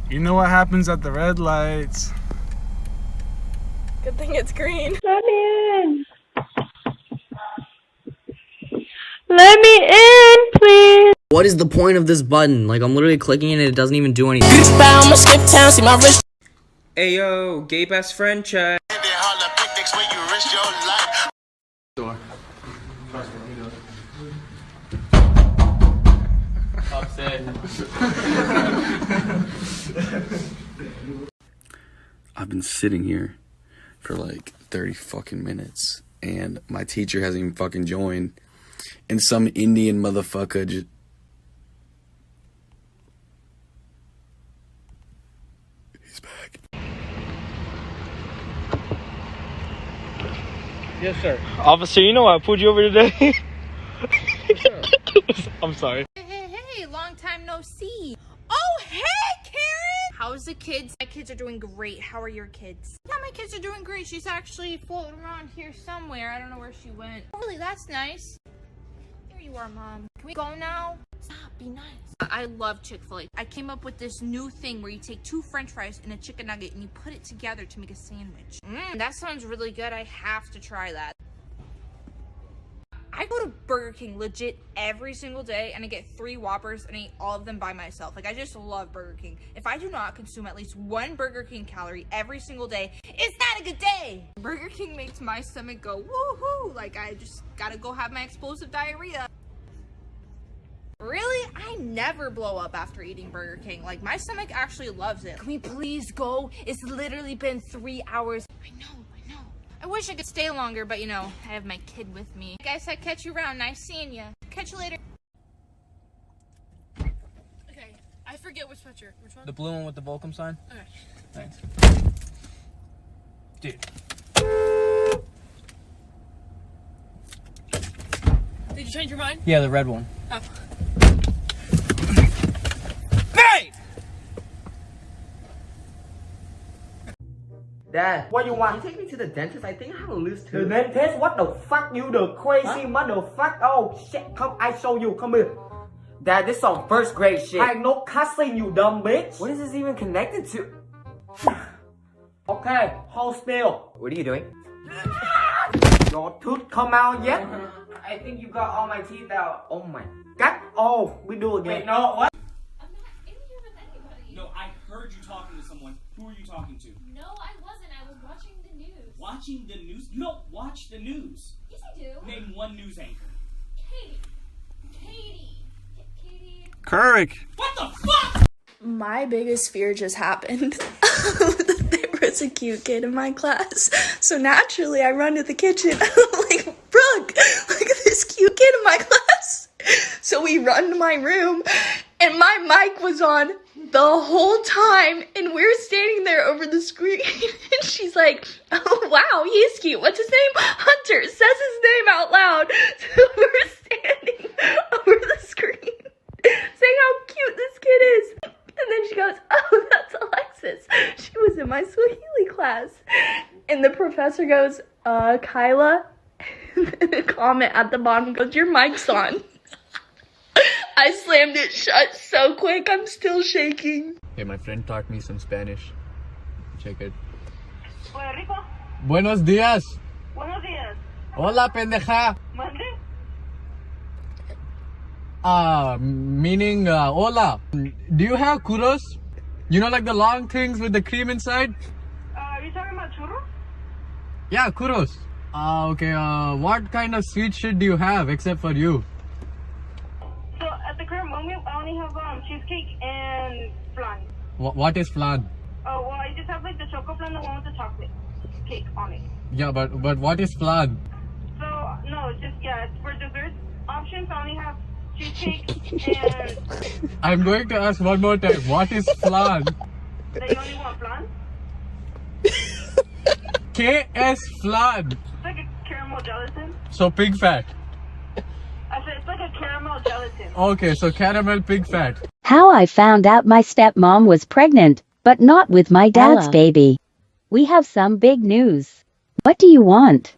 You know what happens at the red lights. Good thing it's green. Let me in. Let me in, please. What is the point of this button? Like, I'm literally clicking it and it doesn't even do anything. Hey yo, gay best friend check. Door. I've been sitting here for like 30 fucking minutes and my teacher hasn't even fucking joined. And some Indian motherfucker just... He's back. Yes, sir. Officer, you know why I pulled you over today? I'm sorry. Hey, long time no see. Oh, hey, Karen! How's the kids? My kids are doing great. How are your kids? Yeah, my kids are doing great. She's actually floating around here somewhere. I don't know where she went. Oh, really, that's nice. Here you are, Mom. Can we go now? Stop, be nice. I love Chick-fil-A. I came up with this new thing where you take 2 french fries and a chicken nugget and you put it together to make a sandwich. That sounds really good. I have to try that. I go to Burger King legit every single day and I get 3 Whoppers and I eat all of them by myself. Like, I just love Burger King. If I do not consume at least 1 Burger King calorie every single day, it's not a good day. Burger King makes my stomach go woohoo. Like, I just gotta go have my explosive diarrhea. Really? I never blow up after eating Burger King. Like, my stomach actually loves it. Can we please go? It's literally been 3 hours. I know. I wish I could stay longer, but you know, I have my kid with me. Guys, I catch you around. Nice seeing you. Catch you later. Okay, I forget which picture. Which one? The blue one with the Volcom sign? Okay. Thanks. Dude. Did you change your mind? Yeah, the red one. Oh. Hey! Dad, What you want? can you take me to the dentist? I think I have a loose The tooth. dentist? What the fuck? You the crazy motherfucker? Oh shit! Come, I show you. Come here. Dad, this is some first grade shit. I no cussing, you dumb bitch. What is this even connected to? Okay, hold still. What are you doing? Your tooth come out yet? I think you got all my teeth out. Oh my god. Oh, we do again. Wait, no, what? I'm not in here with anybody. No, I heard you talking to someone. Who are you talking to? No, I wasn't. I was watching the news. Watching the news? You don't watch the news. Yes, I do. Name one news anchor. Katie. Katie. Kirk! What the fuck? My biggest fear just happened. There was a cute kid in my class. So naturally, I run to the kitchen. I'm like, Brooke, look at this cute kid in my class. So we run to my room, and my mic was on the whole time, and we're standing there over the screen, and she's like, oh wow, he's cute. What's his name? Hunter. Says his name out loud. So we're standing over the screen, saying how cute this kid is. And then she goes, oh, that's Alexis. She was in my Swahili class. And the professor goes, Kyla? And a comment at the bottom goes, your mic's on. I slammed it shut so quick, I'm still shaking. Hey, my friend taught me some Spanish. Check it. Puerto Rico. Buenos días. Buenos días. Hola, pendeja. Mande. Meaning, hola. Do you have churros? You know, like the long things with the cream inside? Are you talking about churros? Yeah, churros. Okay, what kind of sweet shit do you have except for you? So at the current moment, I only have cheesecake and flan. What is flan? Oh well, I just have like the choco flan, the one with the chocolate cake on it. Yeah, but what is flan? So no, just for dessert options, I only have cheesecake and. I'm going to ask one more time. What is flan? They only want flan. KS flan. It's like a caramel gelatin. So pig fat. I said it's like a caramel gelatin. Okay, so caramel pig fat. How I found out my stepmom was pregnant, but not with my dad's Ella. baby. We have some big news. What do you want?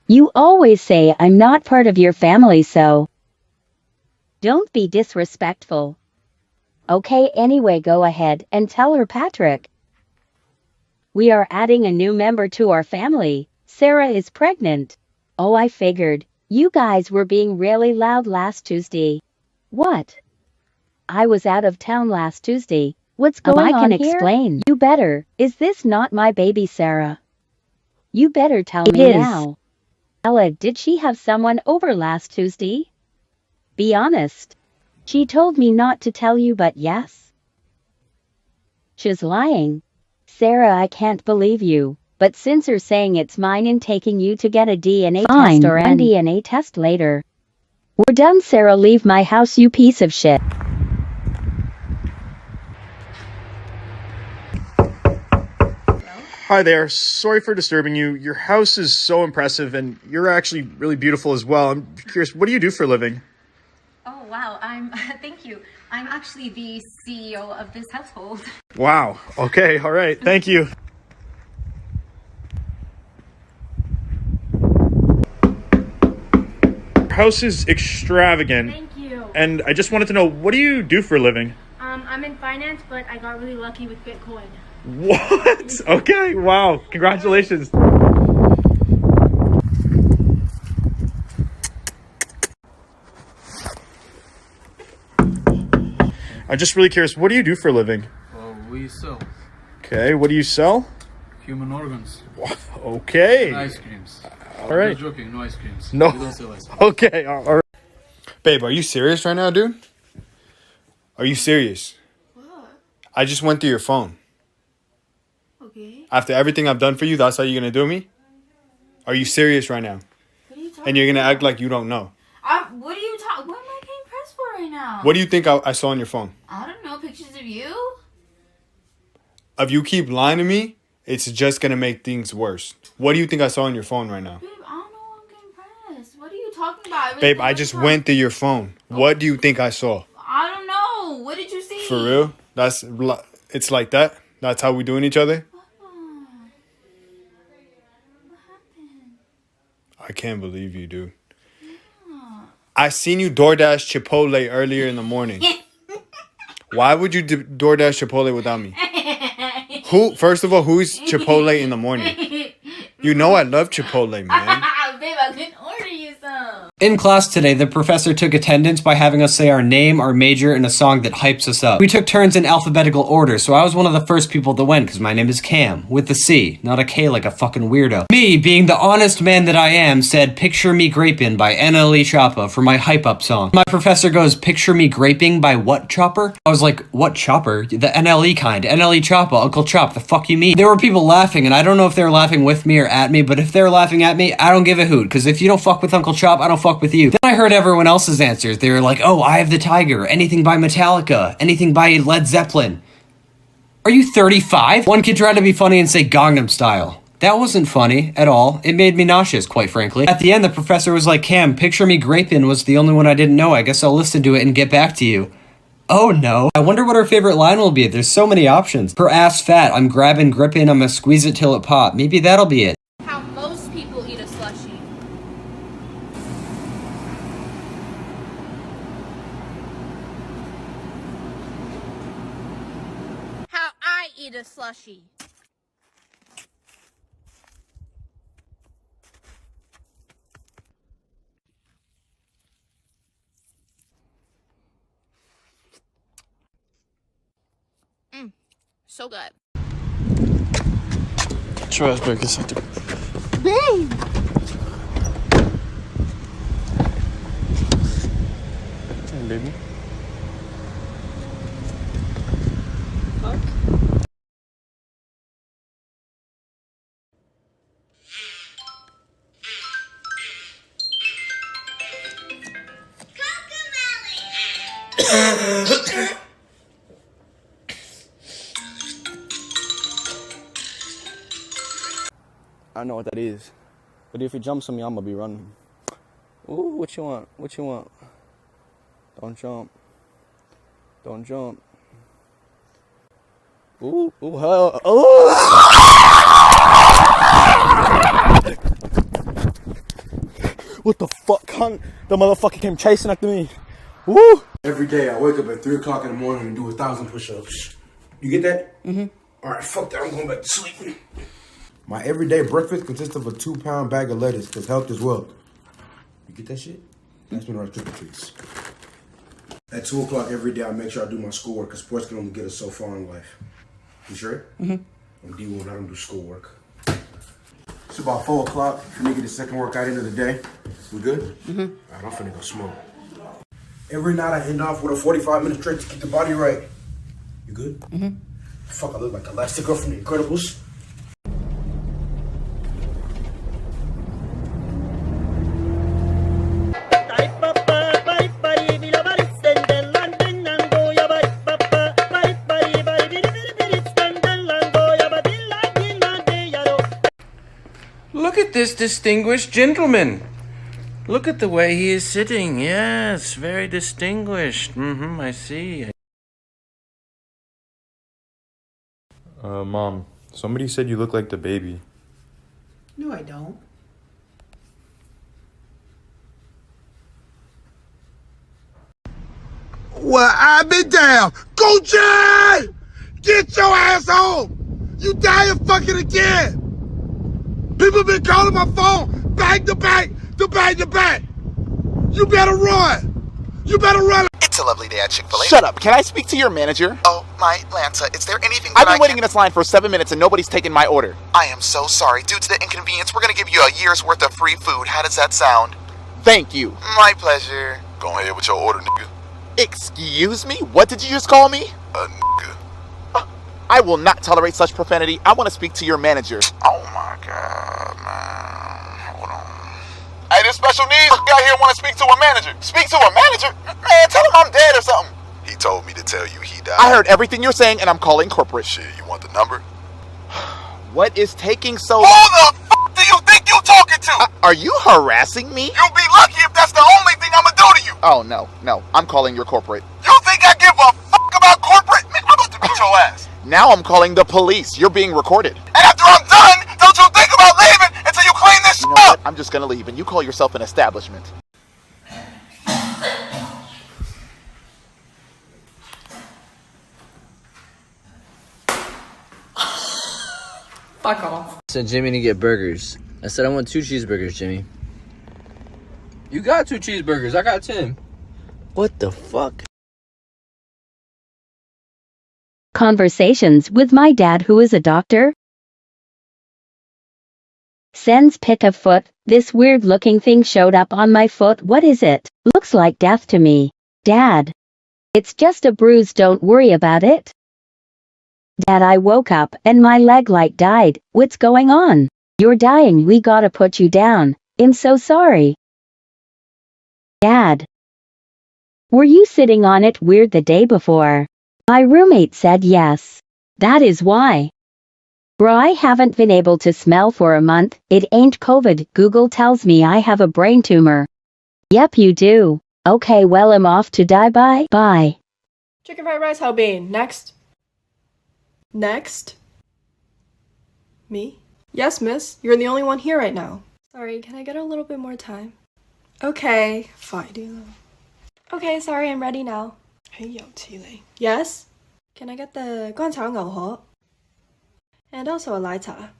You always say I'm not part of your family, so don't be disrespectful. Okay, anyway, go ahead and tell her, Patrick. We are adding a new member to our family. Sarah is pregnant. Oh, I figured. You guys were being really loud last Tuesday. What? I was out of town last Tuesday. What's going on here? I can explain. You better. Is this not my baby, Sarah? You better tell me now. Ella, did she have someone over last Tuesday? Be honest. She told me not to tell you, but yes. She's lying. Sarah, I can't believe you. But since you're saying it's mine and taking you to get a DNA test or a DNA test later. We're done, Sarah. Leave my house, you piece of shit. Hi there. Sorry for disturbing you. Your house is so impressive and you're actually really beautiful as well. I'm curious, what do you do for a living? Oh, wow. Thank you. I'm actually the CEO of this household. Wow. Okay. All right. Thank you. Your house is extravagant. Thank you. And I just wanted to know, what do you do for a living? I'm in finance, but I got really lucky with Bitcoin. What? Okay. Wow. Congratulations. I'm just really curious, what do you do for a living? We sell Okay. What do you sell? human organs. Okay. And ice creams. All right. I'm joking, no ice creams. No. We don't sell ice cream. Okay. All right. Babe, are you serious right now, dude? Are you serious? What? I just went through your phone. Okay. After everything I've done for you, that's how you're going to do me? Are you serious right now? What are you talking And you're going to about? act like you don't know. What are you talking? What am I getting pressed for right now? What do you think I saw on your phone? I don't know. Pictures of you? If you keep lying to me, it's just going to make things worse. What do you think I saw on your phone right now? Babe, I don't know why I'm getting pressed. What are you talking about? Babe, I just went through your phone. What do you think I saw? I don't know. What did you see? For real? It's like that? That's how we doing each other? What happened? I can't believe you, dude. I seen you DoorDash Chipotle earlier in the morning. Why would you DoorDash Chipotle without me? First of all, who's Chipotle in the morning? You know I love Chipotle, man. Babe, I couldn't order you some. In class today, the professor took attendance by having us say our name, our major, and a song that hypes us up. We took turns in alphabetical order, so I was one of the first people that went because my name is Cam, with the C, not a K like a fucking weirdo. Me, being the honest man that I am, said Picture Me Grapin' by NLE Choppa for my hype up song. My professor goes, Picture Me Graping by what chopper? I was like, what chopper? The NLE kind. NLE Choppa, Uncle Chop, the fuck you mean? There were people laughing, and I don't know if they were laughing with me or at me, but if they're laughing at me, I don't give a hoot, because if you don't fuck with Uncle Chop, I don't fuck with you. Then I heard everyone else's answers. They were like, oh, Eye of the Tiger, anything by Metallica, anything by Led Zeppelin. Are you 35? One kid tried to be funny and say Gangnam Style. That wasn't funny at all. It made me nauseous, quite frankly. At the end, the professor was like, Cam, Picture Me Grapin' was the only one I didn't know. I guess I'll listen to it and get back to you. Oh no. I wonder what her favorite line will be. There's so many options. Her ass fat, I'm grabbing, gripping, I'm gonna squeeze it till it pop. Maybe that'll be it. How most people eat a slushie. How I eat a slushie. So good. Trash bag is something. Babe. Hey, baby. I know what that is. But if he jumps on me, I'm gonna be running. Ooh, what you want? What you want? Don't jump. Don't jump. Ooh, hell. Oh! What the fuck, cunt? The motherfucker came chasing after me. Woo! Every day I wake up at 3 o'clock in the morning and do 1,000 push-ups. You get that? Mm-hmm. All right, fuck that. I'm going back to sleep. My everyday breakfast consists of a 2-pound bag of lettuce because health is wealth. You get that shit? That's when I trick or treats. At 2 o'clock every day, I make sure I do my schoolwork because sports can only get us so far in life. You sure? Mm-hmm. I'm D1. I don't do schoolwork. It's about 4 o'clock. Finna get the second workout into the day. We good? Mm-hmm. All right, I'm finna go smoke. Every night I end off with a 45-minute stretch to keep the body right. You good? Mm-hmm. Fuck, I look like Elastigirl from The Incredibles. Look at this distinguished gentleman. Look at the way he is sitting. Yes, very distinguished. I see. Mom, somebody said you look like the baby. No, I don't. Well, I be damn. Go, Jay! Get your ass home! You dying fucking again! People been calling my phone back to back to back to back. You better run. You better run. It's a lovely day at Chick-fil-A. Shut up. Can I speak to your manager? Oh, my Lanta, is there anything I've been waiting in this line for 7 minutes and nobody's taken my order. I am so sorry. Due to the inconvenience, we're going to give you a year's worth of free food. How does that sound? Thank you. My pleasure. Go ahead with your order, nigga. Excuse me? What did you just call me? A nigga. I will not tolerate such profanity. I want to speak to your manager. Oh my God, man. Hold on. Hey, this special needs guy here want to speak to a manager. Speak to a manager? Man, tell him I'm dead or something. He told me to tell you he died. I heard everything you're saying and I'm calling corporate. Shit, you want the number? What is taking so long? Who the f*** do you think you talking to? Are you harassing me? You'll be lucky if that's the only thing I'ma do to you. Oh, no. I'm calling your corporate. You think I give a fuck about corporate? Man, I'm about to beat your ass. Now I'm calling the police. You're being recorded. And after I'm done, don't you think about leaving until you clean this You know up. what? I'm just gonna leave and you call yourself an establishment. Fuck off. I sent Jimmy to get burgers. I said I want 2 cheeseburgers, Jimmy. You got 2 cheeseburgers. I got 10. What the fuck? Conversations with my dad, who is a doctor. Sends pic of foot. This weird looking thing showed up on my foot. What is it? Looks like death to me. Dad. It's just a bruise, don't worry about it. Dad, I woke up and my leg light died. What's going on? You're dying, we gotta put you down. I'm so sorry. Dad. Were you sitting on it weird the day before? My roommate said yes. That is why. Bro, I haven't been able to smell for a month. It ain't COVID. Google tells me I have a brain tumor. Yep, you do. Okay, well, I'm off to die. Bye. Bye. Chicken fried rice, how bean. Next. Next. Me? Yes, miss. You're the only one here right now. Sorry, can I get a little bit more time? Okay, fine. Okay, sorry, I'm ready now. Yes? Can I get the 乾炒牛河? And also a 奶茶.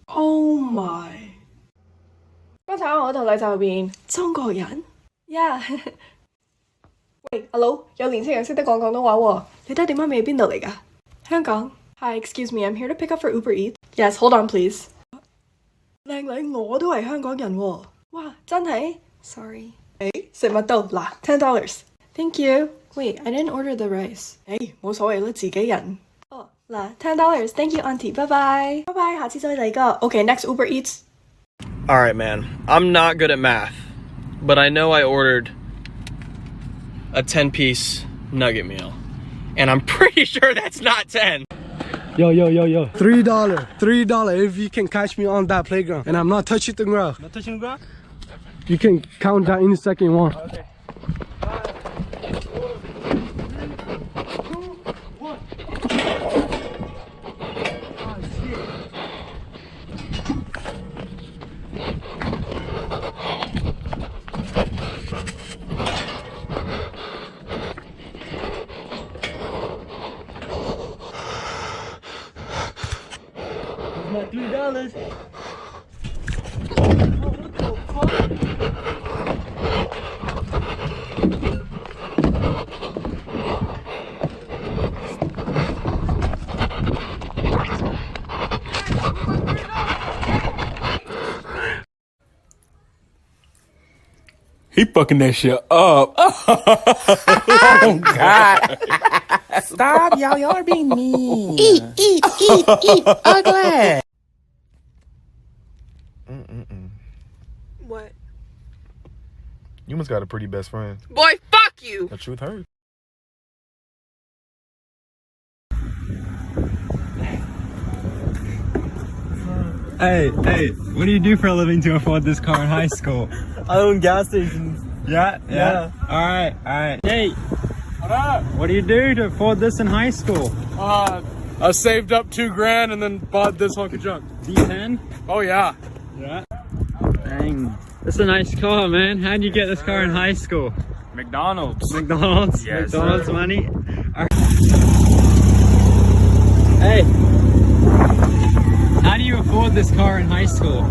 Oh my. 乾炒牛河同奶茶後邊中國人? Yeah. 喂，阿佬，有年輕人識得講廣東話喎。你爹哋媽咪喺邊度嚟㗎？香港。Hi, excuse me, I'm here to pick up for Uber Eats. Yes, hold on, please. 靚女，我都係香港人喎。哇，真係 ？Sorry. 誒，食物到嗱$10. Thank you. Wait, I didn't order the rice. 誒，冇所謂啦，自己人。哦，嗱$10. Thank you, Auntie. Bye bye. Bye bye. 下次再嚟個。Okay, next Uber Eats. Alright, man. I'm not good at math, but I know I ordered a 10-piece nugget meal. And I'm pretty sure that's not 10. Yo. $3 if you can catch me on that playground. And I'm not touching the ground. Not touching the ground? You can count that any second you want. Okay. my $3. He fucking that shit up. Oh, God. Stop, y'all. Y'all are being mean. Eat, ugly. What? You must got a pretty best friend. Boy, fuck you! The truth hurts. Hey, what do you do for a living to afford this car in high school? I own gas stations. Yeah. Alright. Hey, What up? what do you do to afford this in high school? I saved up $2,000 and then bought this hunk of junk. D10? Oh yeah. Yeah. Dang. That's a nice car, man. How'd you get this car in high school? McDonald's. McDonald's? Yes, McDonald's sir. money? Hey. How do you afford this car in high school?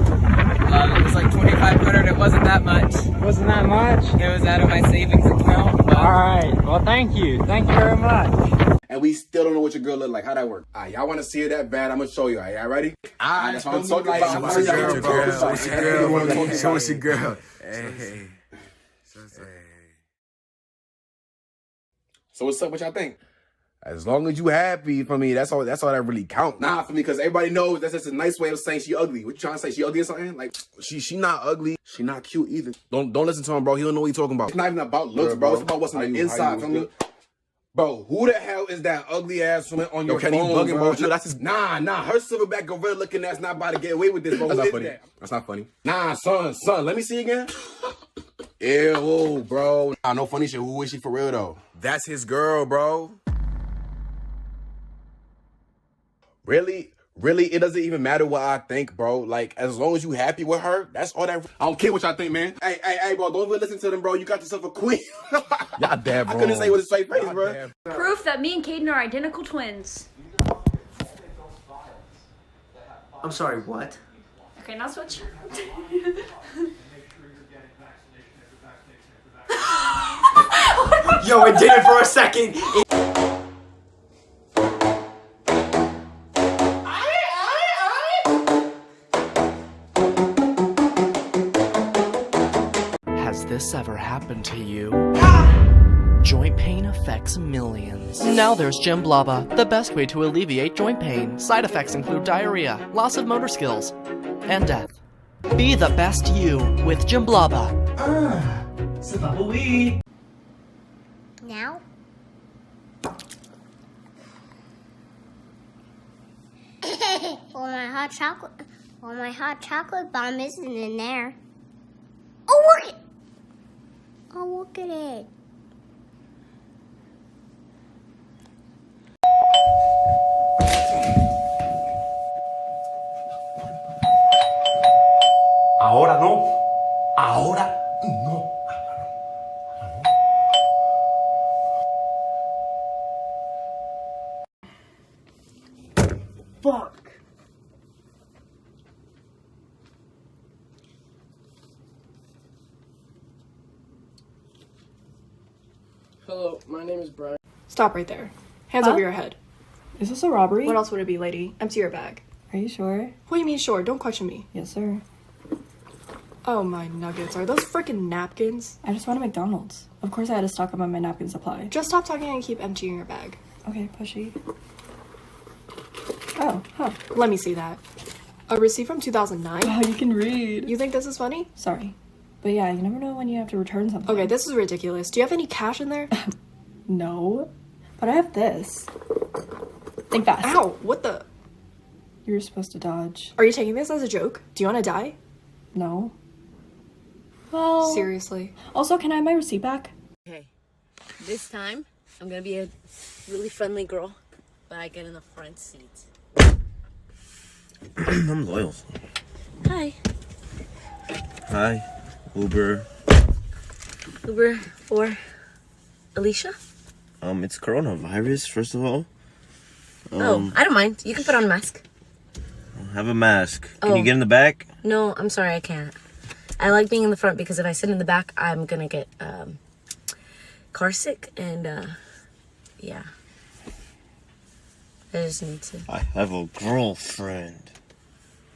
It was like $2,500. It wasn't that much. Wasn't that much? It was out of my savings account. But... Alright, well thank you. Thank you very much. And we still don't know what your girl look like. How that work? Alright, y'all want to see her that bad? I'm gonna show you. Alright, y'all ready? Alright, that's what I'm talking about. Show us your girl. Show us your girl. Hey. So what's up? What y'all think? As long as you happy for me, that's all that really count. Nah, for me, because everybody knows that's just a nice way of saying she ugly. What you trying to say? She ugly or something? Like, she not ugly. She not cute either. Don't listen to him, bro. He don't know what he talking about. It's not even about looks, bro. It's about what's on the inside. Feel me? Bro, who the hell is that ugly ass woman on your phone, bugging, bro? Yo, that's just, nah. Her silverback gorilla looking ass not about to get away with this, bro. That's not funny. That's not funny. Nah, son. Let me see again. Ew, bro. Nah, no funny shit. Who is she for real, though? That's his girl, bro. Really, it doesn't even matter what I think, bro. Like, as long as you happy with her, that's all that. I don't care what y'all think, man. Hey, bro, don't even listen to them, bro. You got yourself a queen. Y'all damn, bro. I couldn't say with a straight face, bro. Proof that me and Caden are identical twins. I'm sorry, what? Okay, now switch. Yo, it did it for a second. Has this ever happened to you? Joint pain affects millions. Now there's Jim Blaba, the best way to alleviate joint pain. Side effects include diarrhea, loss of motor skills, and death. Be the best you with Jim Blaba. Sip up a weed. Now? Well, my hot chocolate bomb isn't in there. Oh, look it! Oh, look at it. Ahora no. Ahora no. Fuck. Hello, my name is Brian. Stop right there. Hands over your head. Is this a robbery? What else would it be, lady? Empty your bag. Are you sure? What do you mean sure? Don't question me. Yes, sir. Oh my nuggets, are those freaking napkins? I just want a McDonald's. Of course I had to stock up on my napkin supply. Just stop talking and keep emptying your bag. Okay, pushy. Oh, huh. Let me see that. A receipt from 2009? Oh, you can read. You think this is funny? Sorry. But yeah, you never know when you have to return something. Okay, this is ridiculous. Do you have any cash in there? No. But I have this. Think fast. Ow, what the? You were supposed to dodge. Are you taking this as a joke? Do you want to die? No. Well... Seriously. Also, can I have my receipt back? Okay, this time I'm gonna be a really friendly girl, but I get in the front seat. I'm loyal. Hi. Hi, Uber. Uber for Alicia? It's coronavirus, first of all. Oh, I don't mind. You can put on a mask. have a mask. Can Oh. you get in the back? No, I'm sorry, I can't. I like being in the front because if I sit in the back, I'm gonna get car sick and yeah. I just need to. I have a girlfriend.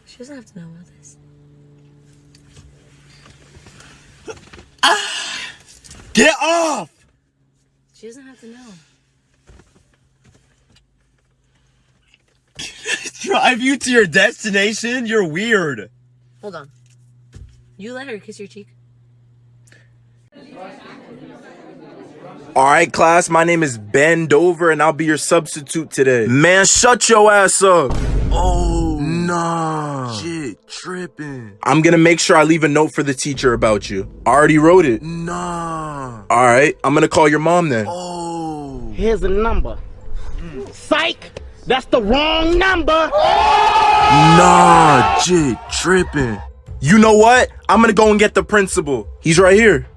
She doesn't have to know about this. Get off! She doesn't have to know. Drive you to your destination? You're weird. Hold on. You let her kiss your cheek. All right, class, my name is Ben Dover, and I'll be your substitute today. Man, shut your ass up. Oh, nah. Shit, tripping. I'm gonna make sure I leave a note for the teacher about you. I already wrote it. Nah. All right, I'm gonna call your mom then. Oh. Here's the number. Psych! That's the wrong number! Nah, shit, tripping. You know what? I'm gonna go and get the principal. He's right here.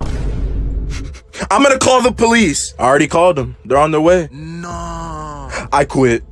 I'm gonna call the police. I already called them. They're on their way. Nah. I quit.